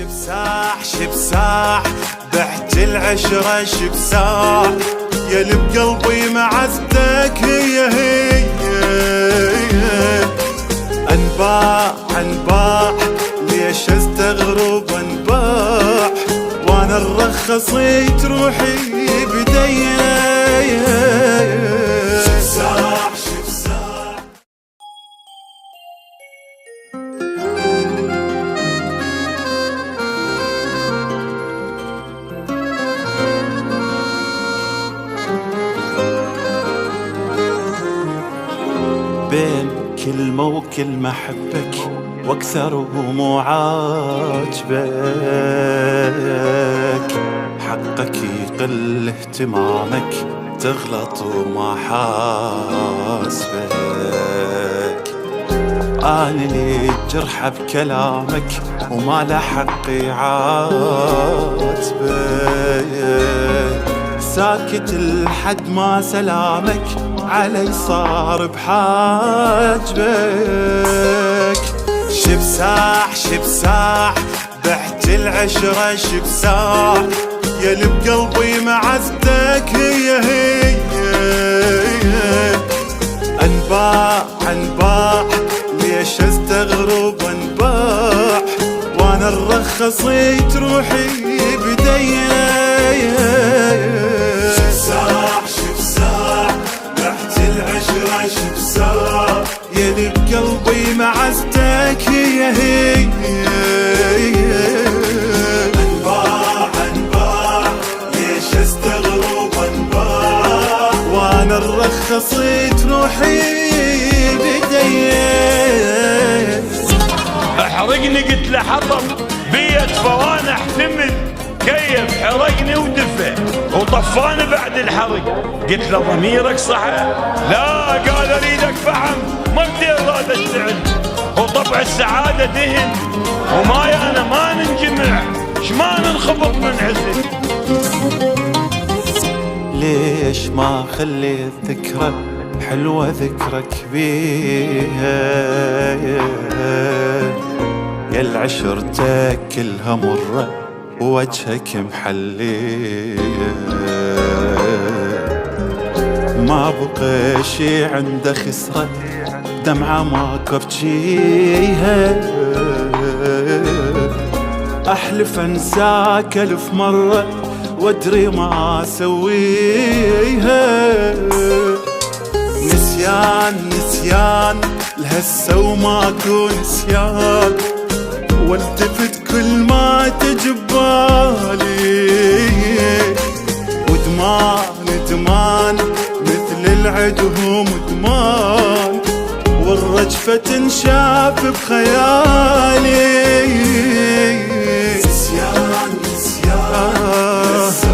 شبساح بعت العشرة شبساح يا اللي بقلبي معزتك هي انباع ليش استغرب انباع وانا الرخصيت روحي بدي شبساح بين كلمة وكلمة أحبك وأكثر ومو عاجبك حقك يقل اهتمامك تغلط وما حاسبك أنا اللي جرحة بكلامك وما له حق يعاتبك ساكت لحد ما سلامك علي صار بحاجبك شبساح بعت العشرة شبساح يا اللي بقلبي معزتك هي انباع ليش استغرب انباع وانا الرخصيت روحي بدي شبساح بعت العشرة شبساح يا اللي بقلبي معزتك هي انباع ليش استغرب انباع وانا الرخصيت روحي بدي احرقني قلت له حطم بيت فوانا احتمل كيف حرقني ودفى وطفاني بعد الحرق قلت له ضميرك صحى لا قال اريدك فحم ما بدي اراد اشتعل وطبع السعادة دهن وماي انا ما ننجمع شما ننخبط من عزل ليش ما خليت ذكرى حلوة ذكرك بيها يا العشرتك كلها مرة ووجهك محليه ما بقى شي عنده خسرة دمعة ما كبجيها أحلف أنساك ألف مرة وأدري ما أسويها نسيان لهسه وماكو نسيان والتفت كل ما تجبالي ودمان مثل العدهم دمان والرجفة تنشاف بخيالي نسيان لسه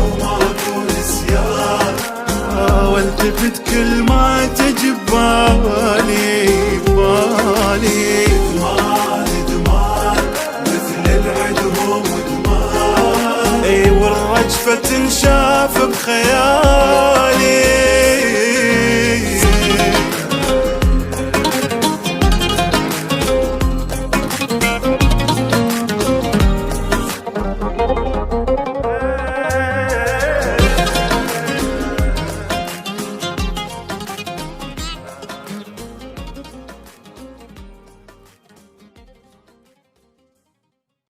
وماكو نسيان والتفت كل ما تجبالي بالي والرجفة تنشاف بخيال